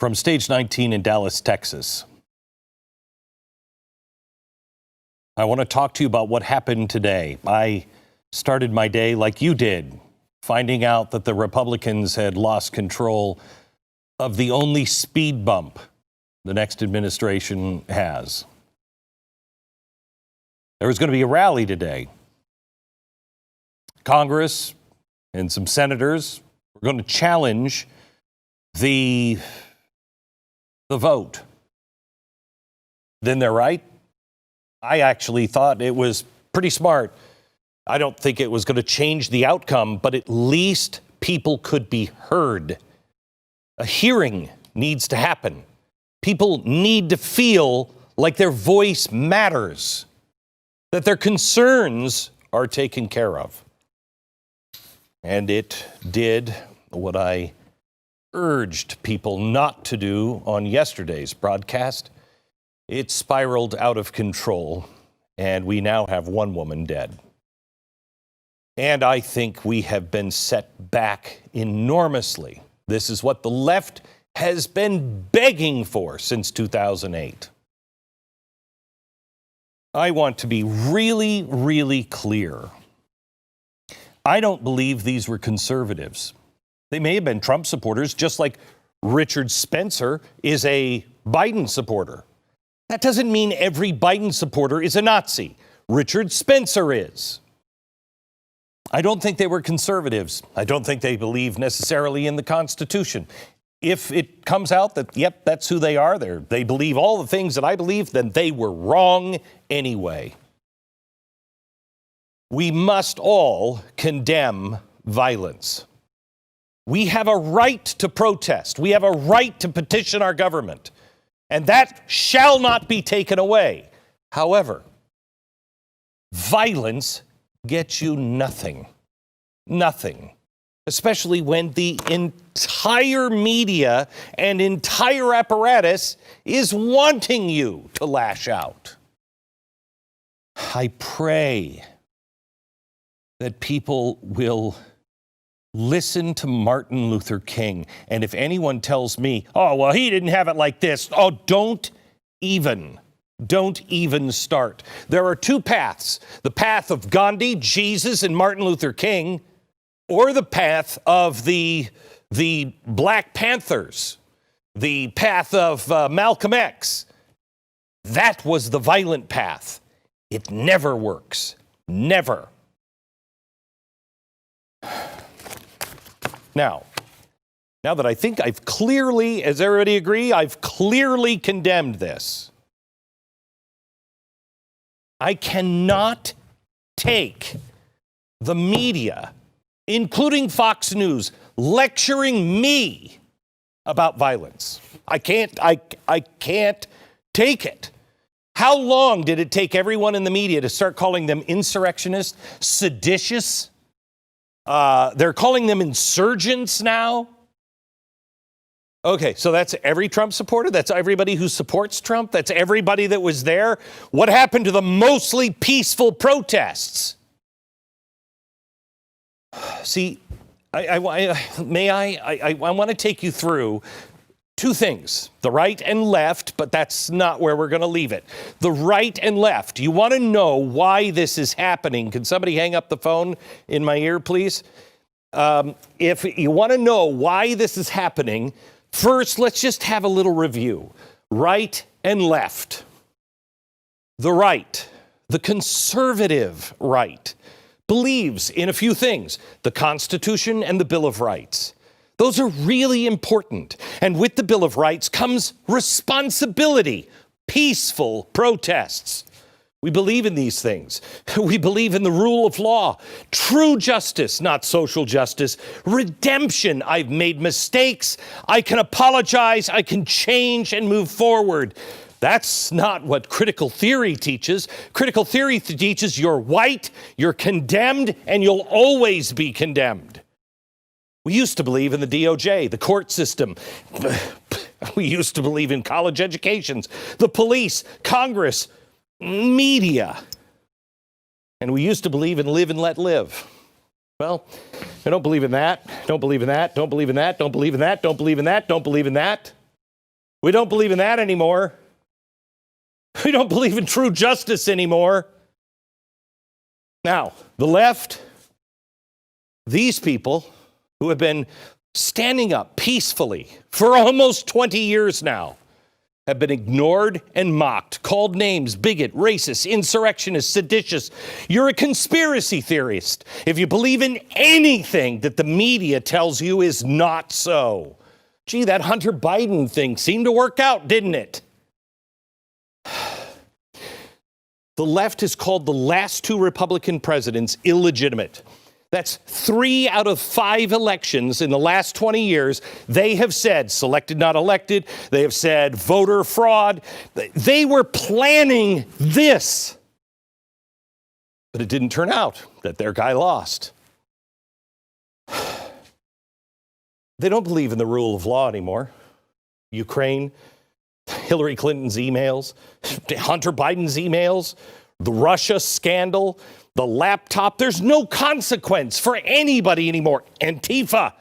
From Stage 19 in Dallas, Texas. I want to talk to you about what happened today. I started my day like you did, finding out that the Republicans had lost control of the only speed bump the next administration has. There was going to be a rally today. Congress and some senators were going to challenge the vote. Then they're right. I actually thought it was pretty smart. I don't think it was going to change the outcome, but at least people could be heard. A hearing needs to happen. People need to feel like their voice matters, that their concerns are taken care of. And it did what I urged people not to do on yesterday's broadcast. It spiraled out of control, and we now have one woman dead. And I think we have been set back enormously. This is what the left has been begging for since 2008. I want to be really, really clear. I don't believe these were conservatives. They may have been Trump supporters, just like Richard Spencer is a Biden supporter. That doesn't mean every Biden supporter is a Nazi. Richard Spencer is. I don't think they were conservatives. I don't think they believe necessarily in the Constitution. If it comes out that, yep, that's who they are, they believe all the things that I believe, then they were wrong anyway. We must all condemn violence. We have a right to protest. We have a right to petition our government. And that shall not be taken away. However, violence gets you nothing. Nothing. Especially when the entire media and entire apparatus is wanting you to lash out. I pray that people will listen to Martin Luther King. And if anyone tells me, oh, well, he didn't have it like this. Oh, don't even start. There are two paths. The path of Gandhi, Jesus, and Martin Luther King, or the path of the Black Panthers, the path of Malcolm X. That was the violent path. It never works. Never. Now that I think I've clearly, as everybody agree, I've clearly condemned this. I cannot take the media, including Fox News, lecturing me about violence. I can't take it. How long did it take everyone in the media to start calling them insurrectionists, seditious? They're calling them insurgents now. Okay, so that's every Trump supporter? That's everybody who supports Trump? That's everybody that was there? What happened to the mostly peaceful protests? See, I want to take you through two things, the right and left, but that's not where we're going to leave it. The right and left. You want to know why this is happening? Can somebody hang up the phone in my ear, please? If you want to know why this is happening, first, let's just have a little review. Right and left. The right, the conservative right, believes in a few things: the Constitution and the Bill of Rights. Those are really important. And with the Bill of Rights comes responsibility, peaceful protests. We believe in these things. We believe in the rule of law, true justice, not social justice, redemption. I've made mistakes. I can apologize. I can change and move forward. That's not what critical theory teaches. Critical theory teaches you're white, you're condemned, and you'll always be condemned. We used to believe in the DOJ, the court system. We used to believe in college educations, the police, Congress, media. And we used to believe in live and let live. Well, I don't believe in that. Don't believe in that. Don't believe in that. Don't believe in that. Don't believe in that. Don't believe in that. We don't believe in that anymore. We don't believe in true justice anymore. Now, the left, these people who have been standing up peacefully for almost 20 years now, have been ignored and mocked, called names, bigot, racist, insurrectionist, seditious. You're a conspiracy theorist if you believe in anything that the media tells you is not so. Gee, that Hunter Biden thing seemed to work out, didn't it? The left has called the last two Republican presidents illegitimate. That's 3 out of 5 elections in the last 20 years. They have said selected, not elected. They have said voter fraud. They were planning this. But it didn't turn out that their guy lost. They don't believe in the rule of law anymore. Ukraine, Hillary Clinton's emails, Hunter Biden's emails, the Russia scandal, the laptop. There's no consequence for anybody anymore. Antifa,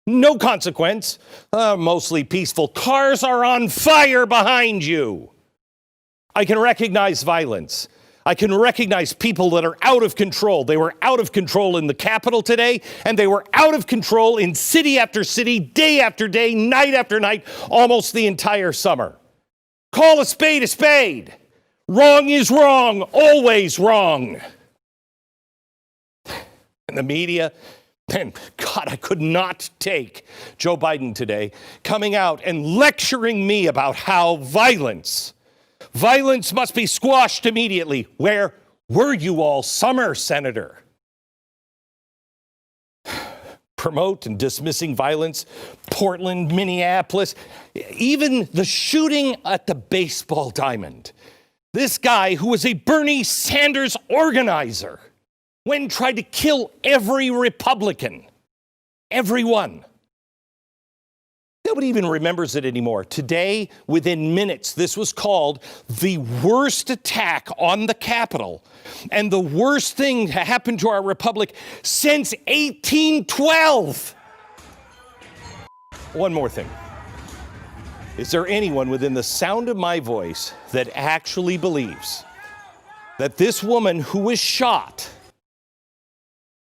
no consequence. Mostly peaceful. Cars are on fire behind you. I can recognize violence. I can recognize people that are out of control. They were out of control in the Capitol today, and they were out of control in city after city, day after day, night after night, almost the entire summer. Call a spade a spade. Wrong is wrong, always wrong. And the media, and God, I could not take Joe Biden today coming out and lecturing me about how violence must be squashed immediately. Where were you all summer, Senator? Promote and dismissing violence, Portland, Minneapolis, even the shooting at the baseball diamond. This guy who was a Bernie Sanders organizer went and tried to kill every Republican. Everyone. Nobody even remembers it anymore. Today, within minutes, this was called the worst attack on the Capitol and the worst thing to happen to our republic since 1812. One more thing. Is there anyone within the sound of my voice that actually believes that this woman who was shot,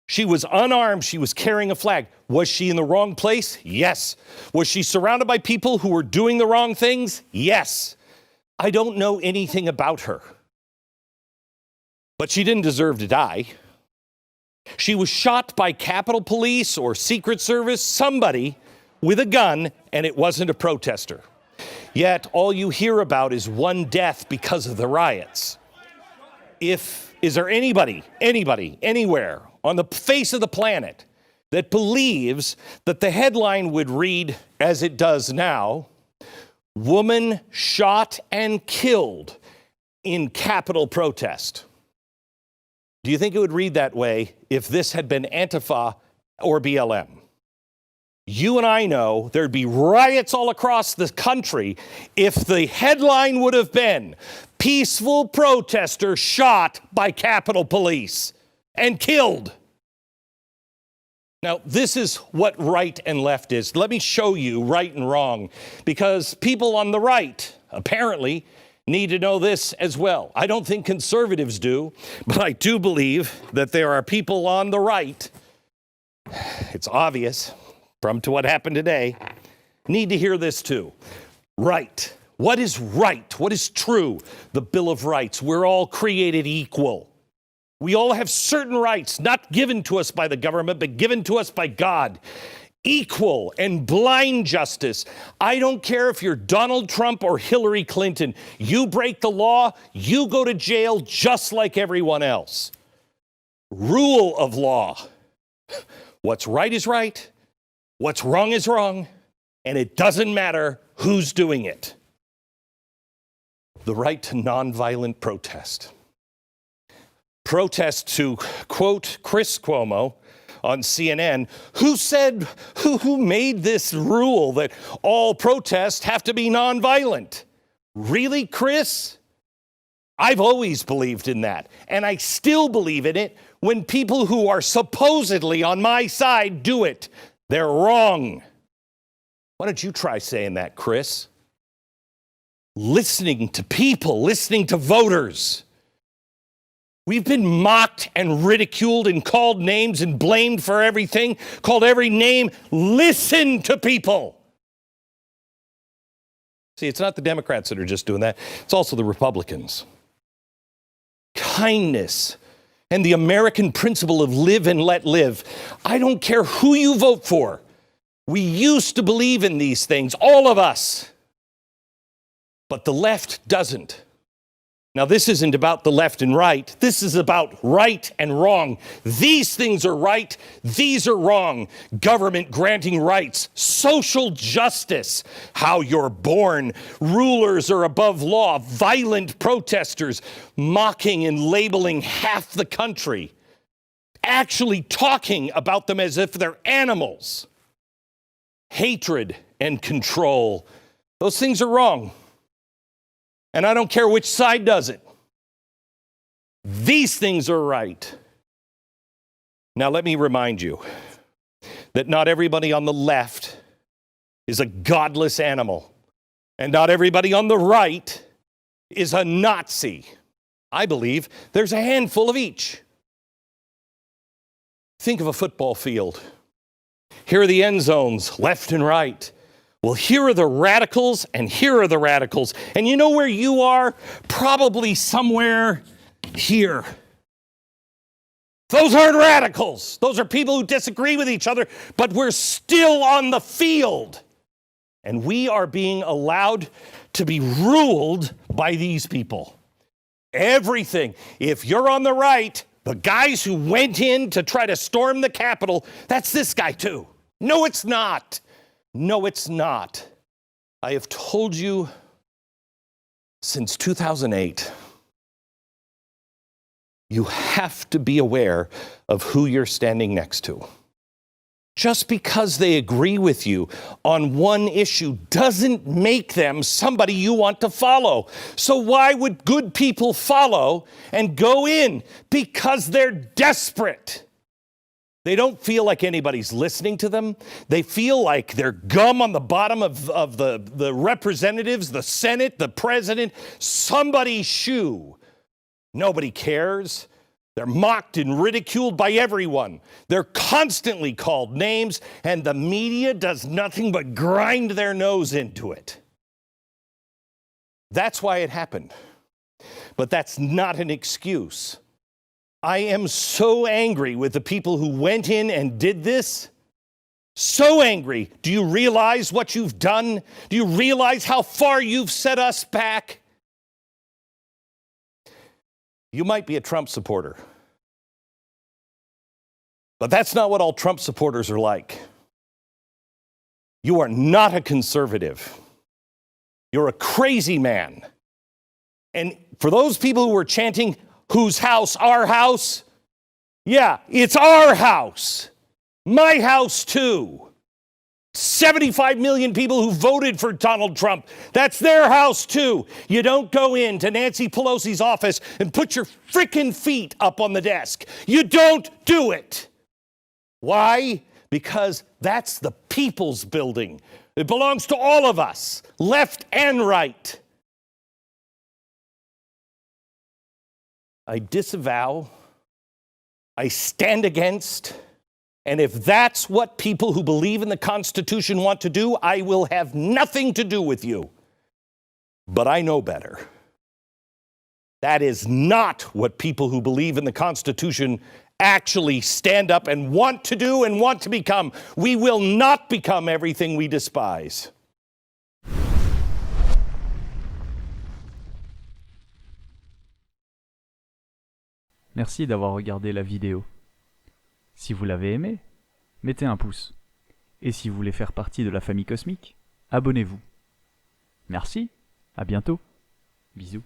she was unarmed, she was carrying a flag. Was she in the wrong place? Yes. Was she surrounded by people who were doing the wrong things? Yes. I don't know anything about her. But she didn't deserve to die. She was shot by Capitol Police or Secret Service, somebody with a gun, and it wasn't a protester. Yet all you hear about is one death because of the riots. Is there anybody, anywhere on the face of the planet that believes that the headline would read, as it does now, woman shot and killed in Capitol protest? Do you think it would read that way if this had been Antifa or BLM? You and I know there'd be riots all across the country if the headline would have been peaceful protester shot by Capitol Police and killed. Now, this is what right and left is. Let me show you right and wrong, because people on the right apparently need to know this as well. I don't think conservatives do, but I do believe that there are people on the right, it's obvious from to what happened today, need to hear this too. Right. What is right? What is true? The Bill of Rights. We're all created equal. We all have certain rights, not given to us by the government, but given to us by God. Equal and blind justice. I don't care if you're Donald Trump or Hillary Clinton. You break the law, you go to jail just like everyone else. Rule of law. What's right is right. What's wrong is wrong. And it doesn't matter who's doing it. The right to nonviolent protest. Protest to quote Chris Cuomo on CNN, who made this rule that all protests have to be nonviolent. Really, Chris? I've always believed in that, and I still believe in it when people who are supposedly on my side do it. They're wrong. Why don't you try saying that, Chris? listening to people, listening to voters. We've been mocked and ridiculed and called names and blamed for everything, called every name. Listen to people. See, it's not the Democrats that are just doing that. It's also the Republicans. Kindness and the American principle of live and let live. I don't care who you vote for. We used to believe in these things, all of us. But the left doesn't. Now, this isn't about the left and right. This is about right and wrong. These things are right. These are wrong. Government granting rights. Social justice. How you're born. Rulers are above law. Violent protesters mocking and labeling half the country. Actually talking about them as if they're animals. Hatred and control. Those things are wrong. And I don't care which side does it. These things are right. Now, let me remind you that not everybody on the left is a godless animal. And not everybody on the right is a Nazi. I believe there's a handful of each. Think of a football field. Here are the end zones, left and right. Well, here are the radicals, and here are the radicals. And you know where you are? Probably somewhere here. Those aren't radicals. Those are people who disagree with each other, but we're still on the field. And we are being allowed to be ruled by these people. Everything. If you're on the right, the guys who went in to try to storm the Capitol, that's this guy too. No, it's not. No, it's not. I have told you since 2008, you have to be aware of who you're standing next to. Just because they agree with you on one issue doesn't make them somebody you want to follow. So why would good people follow and go in? Because they're desperate. They don't feel like anybody's listening to them. They feel like they're gum on the bottom of the representatives, the Senate, the president, somebody's shoe. Nobody cares. They're mocked and ridiculed by everyone. They're constantly called names, and the media does nothing but grind their nose into it. That's why it happened. But that's not an excuse. I am so angry with the people who went in and did this. So angry. Do you realize what you've done? Do you realize how far you've set us back? You might be a Trump supporter. But that's not what all Trump supporters are like. You are not a conservative. You're a crazy man. And for those people who were chanting, whose house? Our house? Yeah, it's our house. My house too. 75 million people who voted for Donald Trump. That's their house too. You don't go into Nancy Pelosi's office and put your frickin' feet up on the desk. You don't do it. Why? Because that's the people's building. It belongs to all of us, left and right. I disavow, I stand against, and if that's what people who believe in the Constitution want to do, I will have nothing to do with you. But I know better. That is not what people who believe in the Constitution actually stand up and want to do and want to become. We will not become everything we despise. Merci d'avoir regardé la vidéo. Si vous l'avez aimé, mettez un pouce. Et si vous voulez faire partie de la famille cosmique, abonnez-vous. Merci, à bientôt. Bisous.